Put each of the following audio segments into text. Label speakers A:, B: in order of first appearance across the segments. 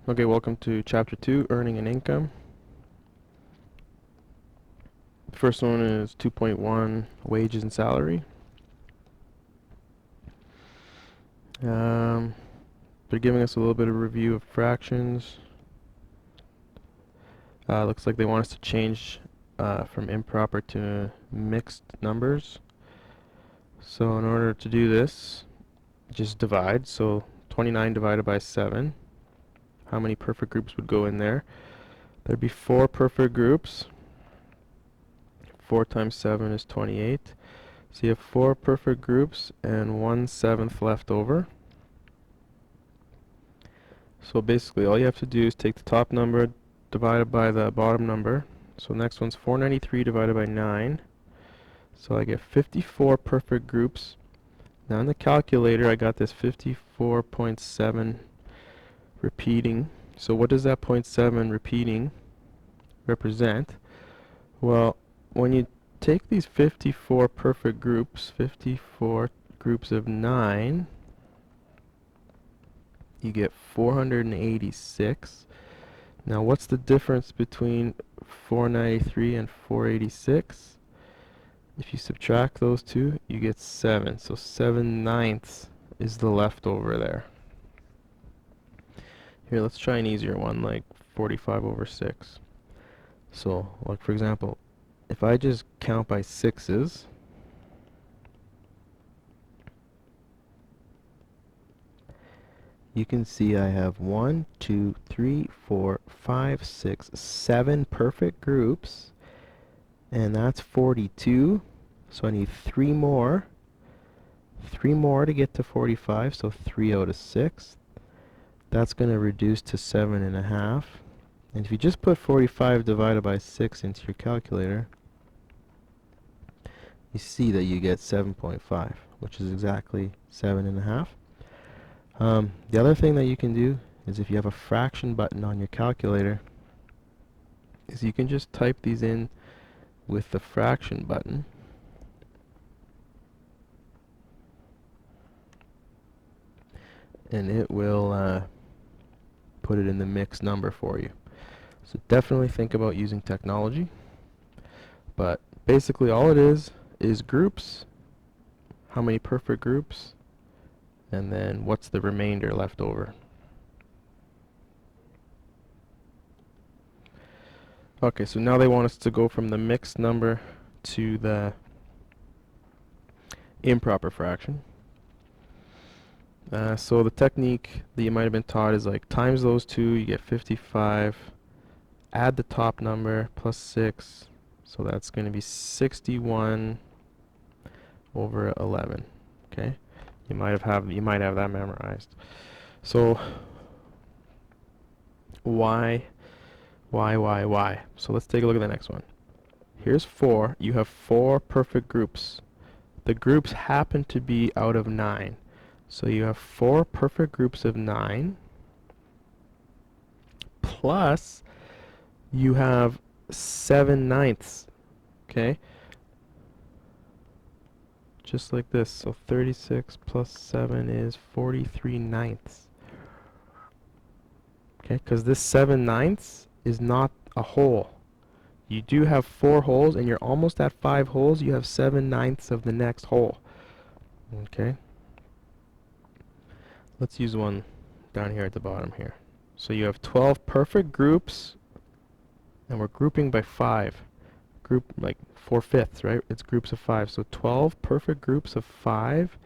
A: Okay, welcome to Chapter 2, Earning and Income. The first one is 2.1, Wages and Salary. They're giving us a little bit of review of fractions. Looks like they want us to change from improper to mixed numbers. So in order to do this, just divide. So 29 divided by 7. How many perfect groups would go in there? There'd be 4 perfect groups. 4 times 7 is 28. So you have 4 perfect groups and 1/7 left over. So basically all you have to do is take the top number divided by the bottom number. So next one's 493 divided by 9. So I get 54 perfect groups. Now in the calculator I got this 54.7 repeating. So what does that 0.7 repeating represent? Well, when you take these 54 perfect groups, 54 groups of 9, you get 486. Now what's the difference between 493 and 486? If you subtract those two, you get 7. So 7/9 is the leftover there. Here, let's try an easier one, like 45 over 6. So, like for example, if I just count by 6's, you can see I have 1, 2, 3, 4, 5, 6, 7 perfect groups, and that's 42. So I need 3 more. 3 more to get to 45, so 3 out of 6. That's going to reduce to 7.5. And if you just put 45 divided by 6 into your calculator, you see that you get 7.5, which is exactly 7.5. The other thing that you can do is if you have a fraction button on your calculator, is you can just type these in with the fraction button. And it will put it in the mixed number for you. So definitely think about using technology. But basically all it is groups, how many perfect groups, and then what's the remainder left over. Okay, so now they want us to go from the mixed number to the improper fraction. So the technique that you might have been taught is like times those two, you get 55, add the top number plus 6, so that's going to be 61 over 11. Okay, you might have that memorized. So why? So let's take a look at the next one. Here's 4. You have 4 perfect groups. The groups happen to be out of 9. So you have 4 perfect groups of 9 plus you have 7/9. Okay? Just like this. So 36 plus 7 is 43/9. Okay? Because this 7/9 is not a whole. You do have 4 holes and you're almost at 5 holes. You have 7/9 of the next hole. Okay? Let's use one down here at the bottom here. So you have 12 perfect groups, and we're grouping by 5. Group like 4/5, right? It's groups of 5. So 12 perfect groups of 5,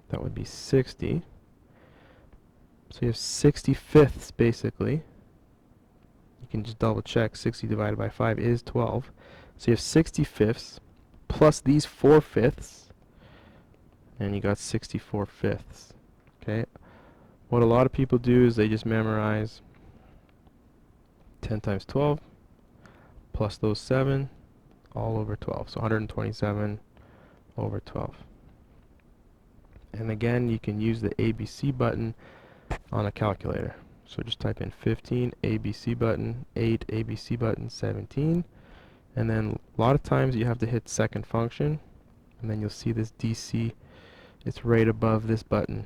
A: that would be 60. So you have 65ths basically. You can just double check. 60 divided by 5 is 12. So you have 65ths plus these 4/5, and you got 64/5. Okay, what a lot of people do is they just memorize 10 times 12 plus those 7 all over 12. So 127 over 12. And again, you can use the ABC button on a calculator. So just type in 15, ABC button, 8, ABC button, 17. And then a lot of times you have to hit second function, and then you'll see this DC. It's right above this button.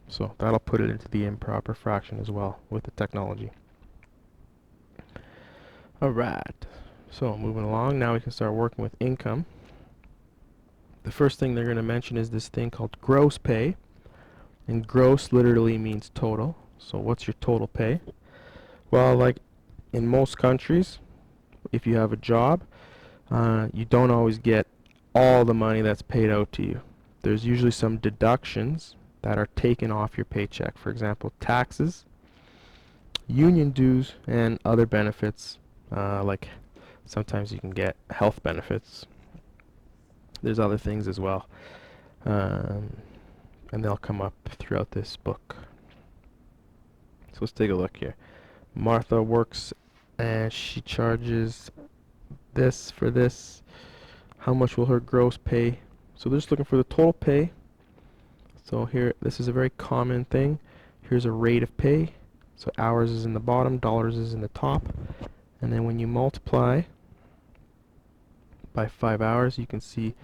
A: So that'll put it into the improper fraction as well with the technology. Alright, so moving along, now we can start working with income. The first thing they're going to mention is this thing called gross pay. And gross literally means total. So what's your total pay? Well, like in most countries, if you have a job, you don't always get all the money that's paid out to you. There's usually some deductions that are taken off your paycheck. For example, taxes, union dues, and other benefits, like sometimes you can get health benefits. There's other things as well, and they'll come up throughout this book. So let's take a look here. Martha works and she charges this for this. How much will her gross pay? So they're just looking for the total pay. So here, this is a very common thing. Here's a rate of pay. So hours is in the bottom, dollars is in the top. And then when you multiply by 5 hours, you can see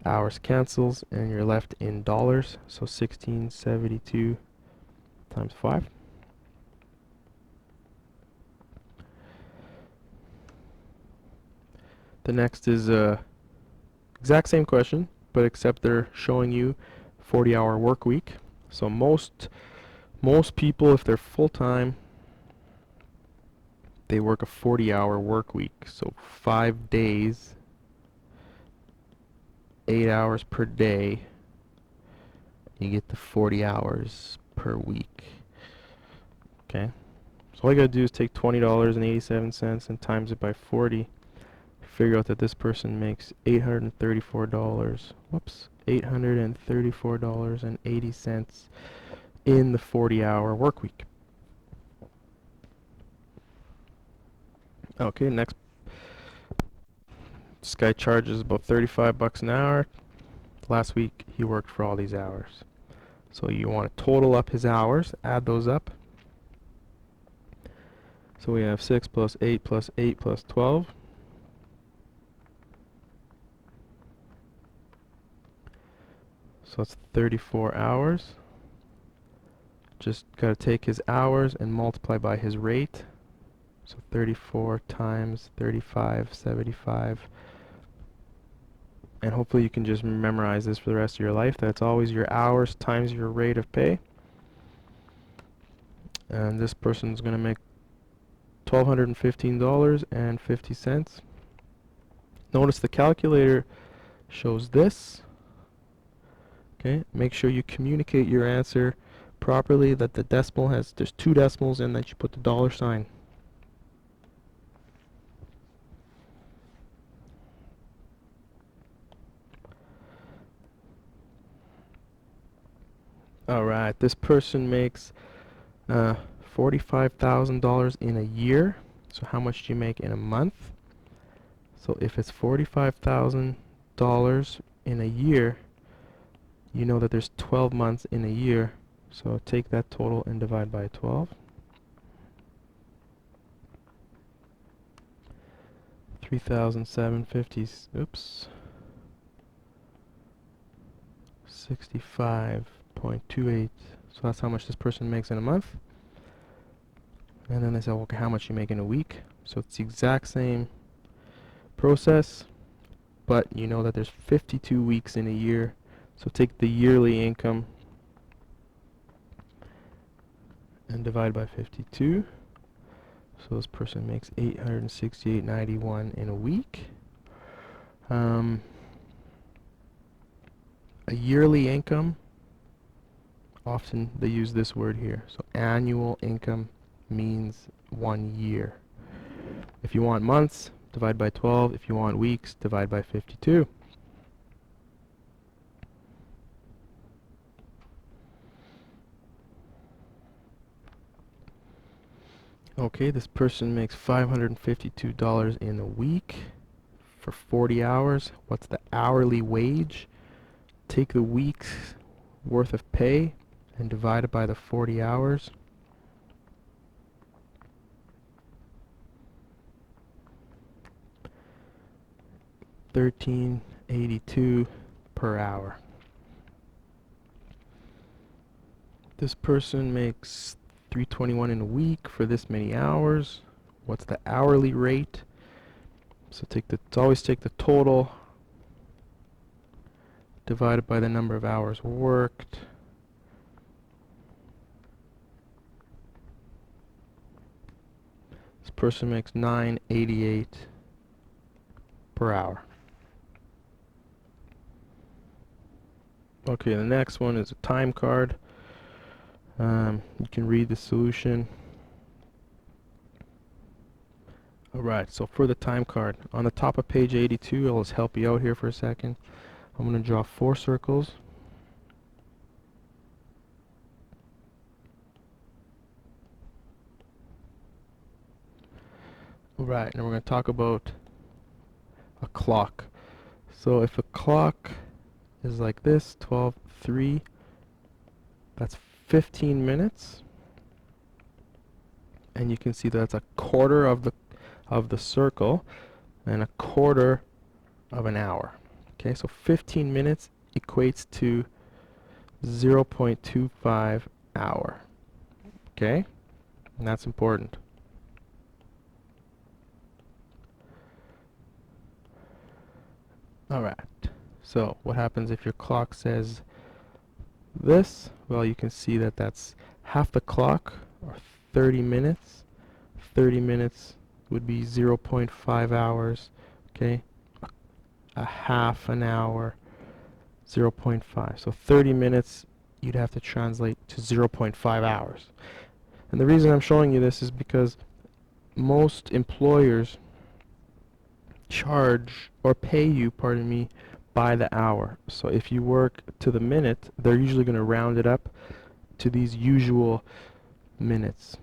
A: hours cancels and you're left in dollars. So 1672 times 5. The next is exact same question, but except they're showing you 40-hour work week. So most people, if they're full-time, they work a 40-hour work week. So 5 days, 8 hours per day, you get the 40 hours per week. Okay? So all you gotta do is take $20.87 and times it by 40. Figure out that this person makes $834. Whoops. $834.80 in the 40-hour work week. Okay, next. This guy charges about 35 bucks an hour. Last week he worked for all these hours. So you want to total up his hours, add those up. So we have 6 plus 8 plus 8 plus 12. So that's 34 hours. Just got to take his hours and multiply by his rate. So 34 times 35, 75. And hopefully you can just memorize this for the rest of your life. That's always your hours times your rate of pay. And this person's going to make $1,215.50. Notice the calculator shows this. Okay, make sure you communicate your answer properly, that the decimal there's 2 decimals, and that you put the dollar sign. Alright, this person makes $45,000 in a year. So how much do you make in a month? So if it's $45,000 in a year, you know that there's 12 months in a year. So take that total and divide by 12. 3,750, oops, 65.28. So that's how much this person makes in a month. And then they say, well, okay, how much you make in a week? So it's the exact same process, but you know that there's 52 weeks in a year. So take the yearly income and divide by 52. So this person makes $868.91 in a week. A yearly income, often they use this word here. So annual income means 1 year. If you want months, divide by 12. If you want weeks, divide by 52. Okay, this person makes $552 in a week for 40 hours. What's the hourly wage? Take the week's worth of pay and divide it by the 40 hours. $13.82 per hour. This person makes 321 in a week for this many hours. What's the hourly rate? So always take the total divided by the number of hours worked. This person makes 9.88 per hour. Okay, the next one is a time card. You can read the solution. Alright, so for the time card, on the top of page 82, I'll just help you out here for a second. I'm going to draw 4 circles. Alright, and we're going to talk about a clock. So if a clock is like this, 12:03, that's 15 minutes. And you can see that's a quarter of the circle and a quarter of an hour. Okay, so 15 minutes equates to 0.25 hour. Okay, and that's important. Alright, so what happens if your clock says this? Well, you can see that that's half the clock, or 30 minutes. 30 minutes would be 0.5 hours. Okay, a half an hour, 0.5. So 30 minutes you'd have to translate to 0.5 hours. And the reason I'm showing you this is because most employers charge or pay you, pardon me, by the hour. So if you work to the minute, they're usually going to round it up to these usual minutes.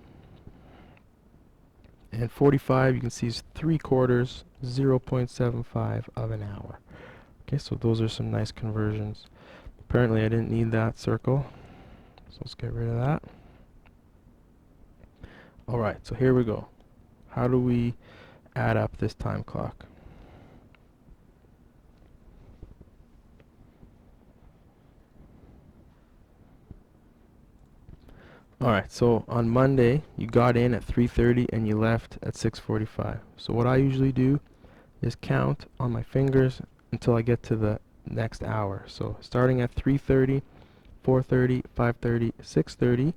A: And 45, you can see, is 3/4, 0.75 of an hour. Okay, so those are some nice conversions. Apparently I didn't need that circle, so let's get rid of that. Alright, so here we go. How do we add up this time clock? Alright, so on Monday you got in at 3:30 and you left at 6:45. So what I usually do is count on my fingers until I get to the next hour. So starting at 3:30, 4:30, 5:30, 6:30.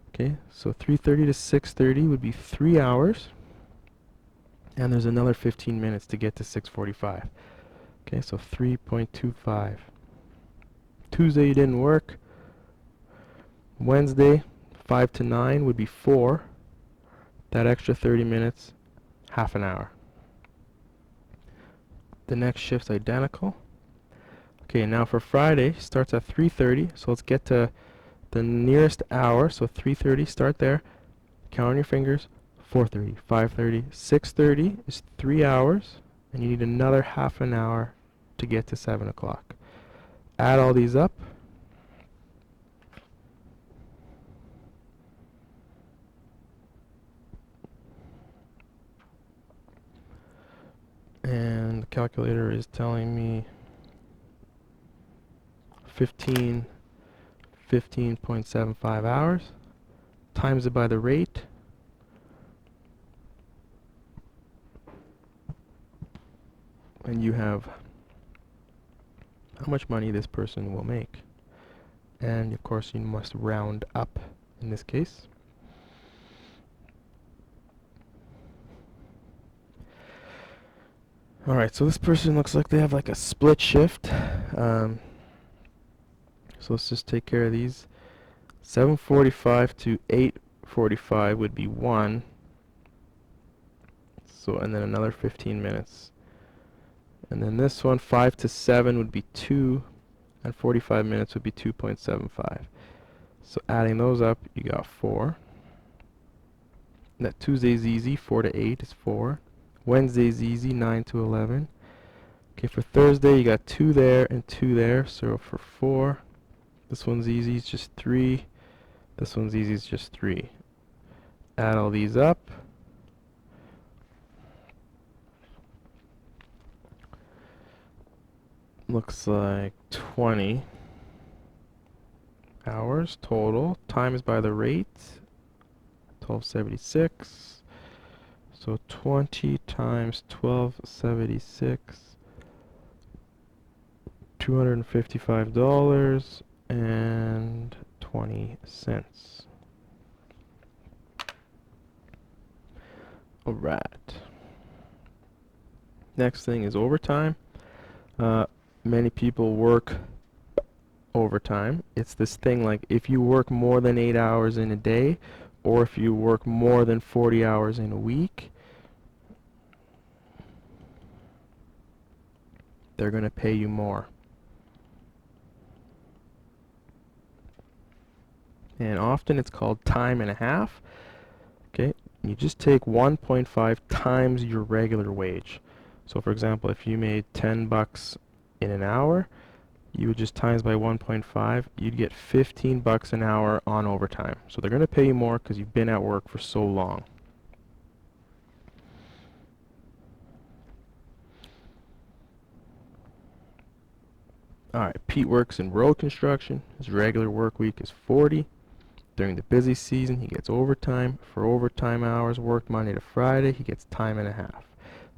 A: Okay, so 3:30 to 6:30 would be 3 hours. And there's another 15 minutes to get to 6:45. Okay, so 3.25. Tuesday you didn't work. Wednesday, 5 to 9 would be 4. That extra 30 minutes, half an hour. The next shift's identical. Okay, now for Friday, starts at 3:30. So let's get to the nearest hour. So 3:30, start there. Count on your fingers. 4:30, 5:30, 6:30 is 3 hours. And you need another half an hour to get to 7 o'clock. Add all these up. And the calculator is telling me 15.75 hours. Times it by the rate. And you have how much money this person will make. And of course you must round up in this case. Alright, so this person looks like they have like a split shift. So let's just take care of these. 7:45 to 8:45 would be 1. So, and then another 15 minutes. And then this one, 5 to 7 would be 2, and 45 minutes would be 2.75. So adding those up, you got 4. And that Tuesday's easy, 4 to 8 is 4. Wednesday's easy, 9 to 11. Okay, for Thursday, you got 2 there and 2 there, so for 4. This one's easy, it's just 3. This one's easy, it's just 3. Add all these up. Looks like 20. hours total times by the rate, 1276. So 20 times 1276, $255.20. All right. Next thing is overtime. Many people work overtime. It's this thing like if you work more than 8 hours in a day, or if you work more than 40 hours in a week, they're going to pay you more. And often it's called time and a half. Okay, you just take 1.5 times your regular wage. So for example, if you made 10 bucks in an hour, you would just times by 1.5, you'd get 15 bucks an hour on overtime. So they're going to pay you more because you've been at work for so long. Alright, Pete works in road construction. His regular work week is 40. During the busy season, he gets overtime. For overtime hours worked Monday to Friday, he gets time and a half.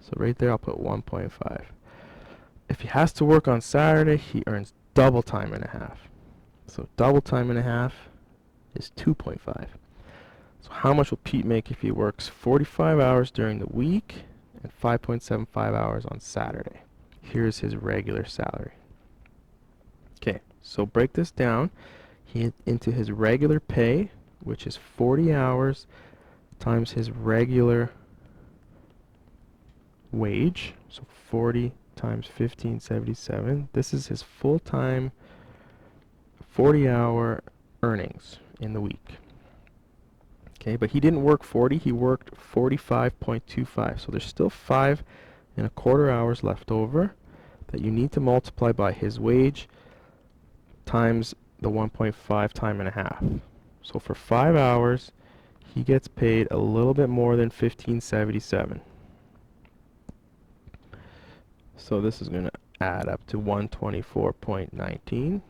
A: So right there, I'll put 1.5. If he has to work on Saturday, he earns double time and a half. So double time and a half is 2.5. So how much will Pete make if he works 45 hours during the week and 5.75 hours on Saturday? Here's his regular salary. Okay, so break this down into his regular pay, which is 40 hours times his regular wage. So 40 times 1577. This is his full-time 40-hour earnings in the week. Okay, but he didn't work 40, he worked 45.25. So there's still 5.25 hours left over that you need to multiply by his wage times the 1.5 time and a half. So for 5 hours, he gets paid a little bit more than 1577. So this is going to add up to 124.19.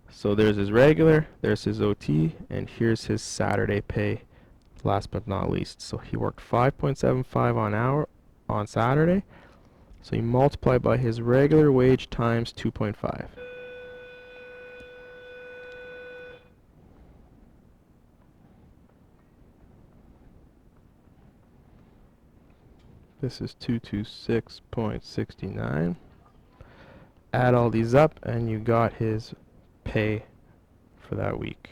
A: So there's his regular, there's his OT, and here's his Saturday pay, last but not least. So he worked 5.75 on Saturday. So you multiply by his regular wage times 2.5. This is 226.69. Add all these up and you got his pay for that week.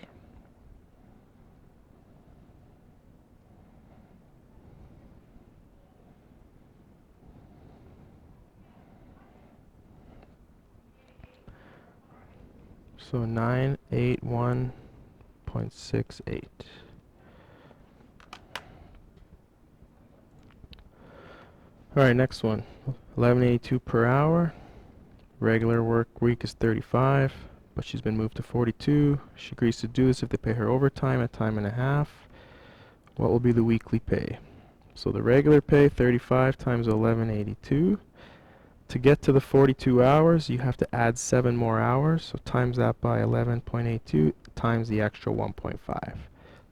A: So 981.68. Alright, next one. 1182 per hour. Regular work week is 35, but she's been moved to 42. She agrees to do this if they pay her overtime at time and a half. What will be the weekly pay? So the regular pay, 35 times 1182. To get to the 42 hours, you have to add 7 more hours. So times that by 11.82 times the extra 1.5.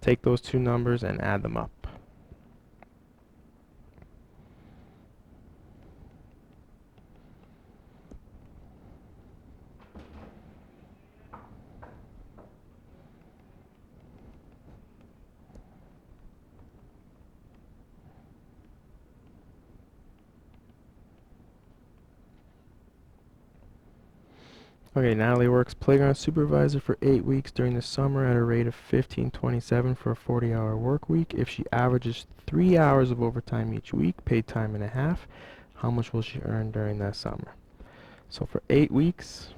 A: Take those two numbers and add them up. Okay, Natalie works playground supervisor for 8 weeks during the summer at a rate of $15.27 for a 40-hour work week. If she averages 3 hours of overtime each week, paid time and a half, how much will she earn during that summer? So for 8 weeks,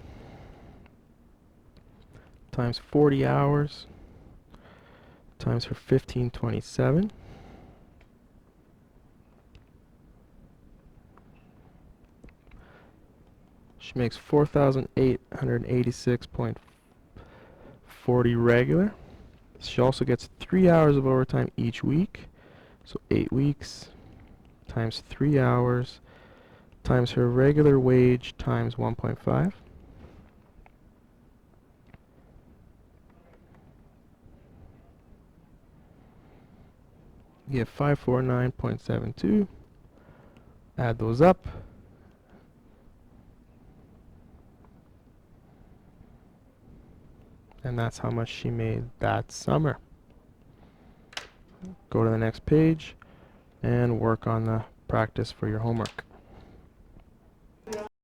A: times 40 hours, times her $15.27. She makes $4,886.40 regular. She also gets 3 hours of overtime each week. So 8 weeks times 3 hours times her regular wage times 1.5. You get 549.72. Add those up. And that's how much she made that summer. Go to the next page and work on the practice for your homework.